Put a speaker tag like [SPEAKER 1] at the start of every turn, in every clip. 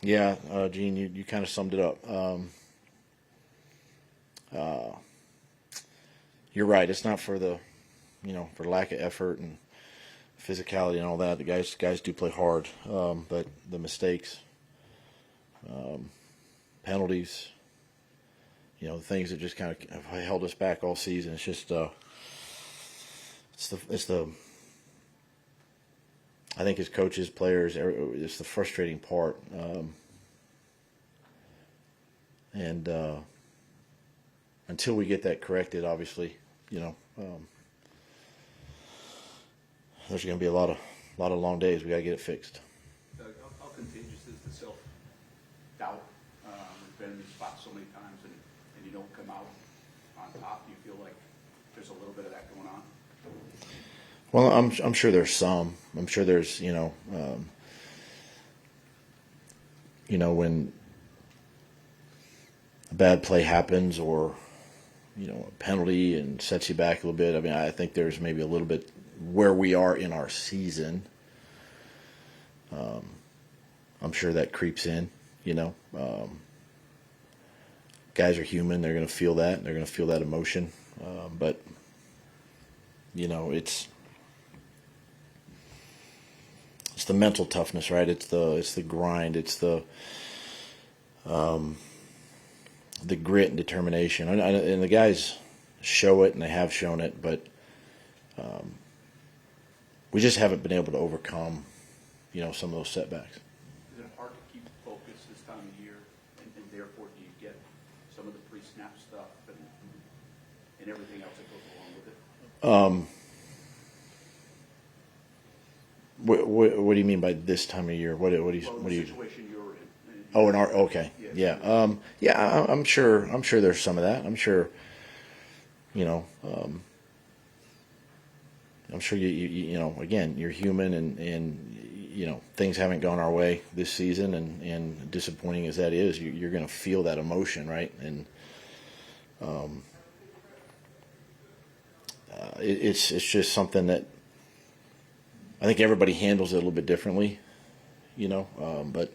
[SPEAKER 1] Yeah, Gene, you kind of summed it up. You're right. It's not for the, for lack of effort and physicality and all that. The guys do play hard, but the mistakes, penalties, the things that just kind of have held us back all season. It's just it's the I think as coaches, players, it's the frustrating part. And until we get that corrected, obviously, there's going to be a lot of long days. We got to get it fixed.
[SPEAKER 2] Doug, how contagious is the self-doubt? We've been in these spots so many times, and you don't come out on top. Do you feel like there's a little bit of that going on?
[SPEAKER 1] Well, I'm sure there's some. I'm sure there's when a bad play happens or a penalty and sets you back a little bit. I mean, I think there's maybe a little bit where we are in our season. I'm sure that creeps in. Guys are human. They're going to feel that. They're going to feel that emotion. But it's the mental toughness, right? It's the grind. It's the grit and determination. And the guys show it, and they have shown it, but we just haven't been able to overcome, some of those setbacks.
[SPEAKER 2] Is it hard to keep focus this time of year, and therefore do you get some of the pre-snap stuff and everything else that goes along with it?
[SPEAKER 1] What do you mean by this time of year? What do you?
[SPEAKER 2] Situation you're in.
[SPEAKER 1] Oh, okay, yeah. I'm sure there's some of that. I'm sure, I'm sure you again, you're human, and things haven't gone our way this season, and disappointing as that is, you're going to feel that emotion, right? And it's just something that I think everybody handles it a little bit differently, but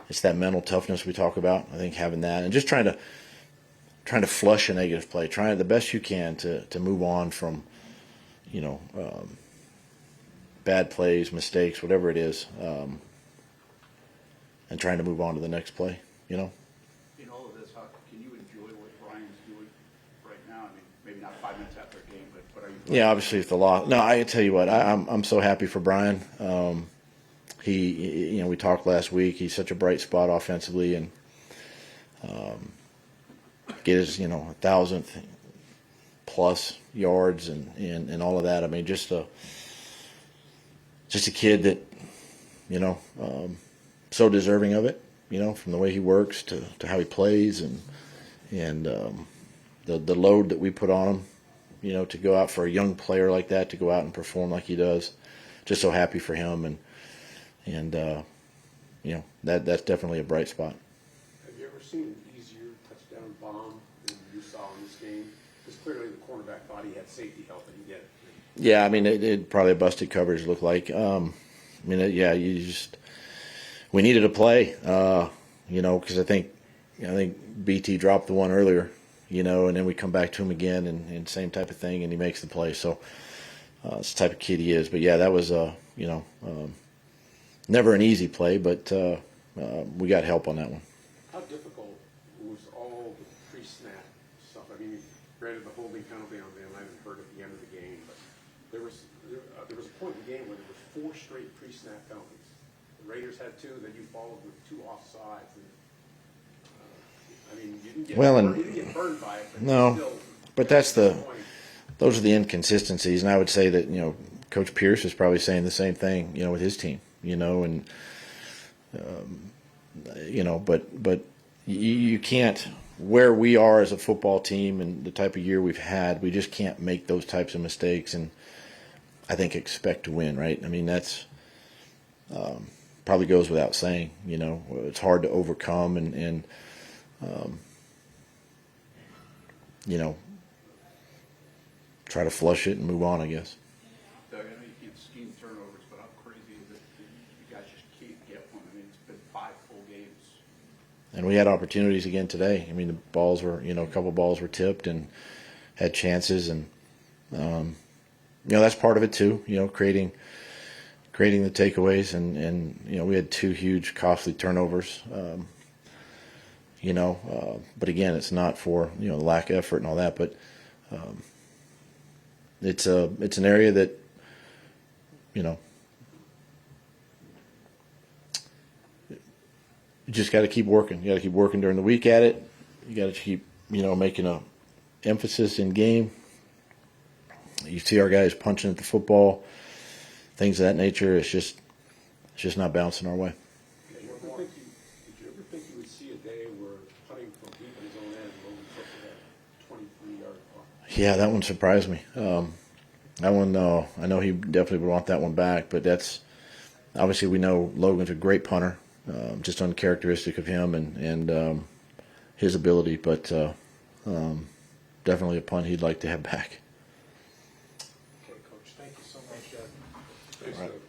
[SPEAKER 1] it's that mental toughness we talk about. I think having that, and just trying to flush a negative play, trying the best you can to move on from, bad plays, mistakes, whatever it is, and trying to move on to the next play.
[SPEAKER 2] In all of this, how can you enjoy what Brian's doing right now? I mean, maybe not 5 minutes after a game, but are you?
[SPEAKER 1] Yeah, obviously it's the loss. No, I tell you what, I'm so happy for Brian. He we talked last week. He's such a bright spot offensively, and get his 1,000th plus yards and all of that. I mean, just a kid that so deserving of it. From the way he works to how he plays and the load that we put on him. To go out for a young player like that, to go out and perform like he does. Just so happy for him, and that's definitely a bright spot.
[SPEAKER 3] Have you ever seen an easier touchdown bomb than you saw in this game? Because clearly the cornerback thought he had safety help, and he didn't.
[SPEAKER 1] Yeah, I mean, it probably a busted coverage looked like. We needed a play, because I think BT dropped the one earlier, and then we come back to him again and same type of thing, and he makes the play. So it's the type of kid he is. But yeah, that was never an easy play, but we got help on that one.
[SPEAKER 3] How difficult was all the pre-snap stuff? I mean, granted the holding penalty on Van Len hurt at the end of the game, but there was a point in the game where there was 4 straight pre-snap penalties. The Raiders had 2, then you followed with 2 offsides. And, I mean, you didn't get burned by it, but
[SPEAKER 1] no,
[SPEAKER 3] still,
[SPEAKER 1] but those are the inconsistencies, and I would say that Coach Pierce is probably saying the same thing with his team, and but you can't, where we are as a football team and the type of year we've had, we just can't make those types of mistakes and I think expect to win, right? I mean, that's probably goes without saying. It's hard to overcome and try to flush it and move on, I guess.
[SPEAKER 2] Doug, I know you can't scheme turnovers, but how crazy is it that you guys just can't get one? I mean, it's been 5 full games
[SPEAKER 1] we had opportunities again today. I mean, the balls were, a couple balls were tipped and had chances, and that's part of it too. Creating the takeaways, and we had 2 huge costly turnovers. But again, it's not for the lack of effort and all that, but it's an area that you just got to keep working. You got to keep working during the week at it. You got to keep making a emphasis in game. You see our guys punching at the football, things of that nature. It's just not bouncing our way.
[SPEAKER 3] Did you ever think you would see a day where putting from deep in his own end, Logan took that 23-yard punt?
[SPEAKER 1] Yeah, that one surprised me. That one, I know he definitely would want that one back, but that's obviously we know Logan's a great punter, just uncharacteristic of him and his ability, but definitely a punt he'd like to have back.
[SPEAKER 3] Okay, Coach, thank you so much. Thanks,
[SPEAKER 1] All right.
[SPEAKER 3] Doug.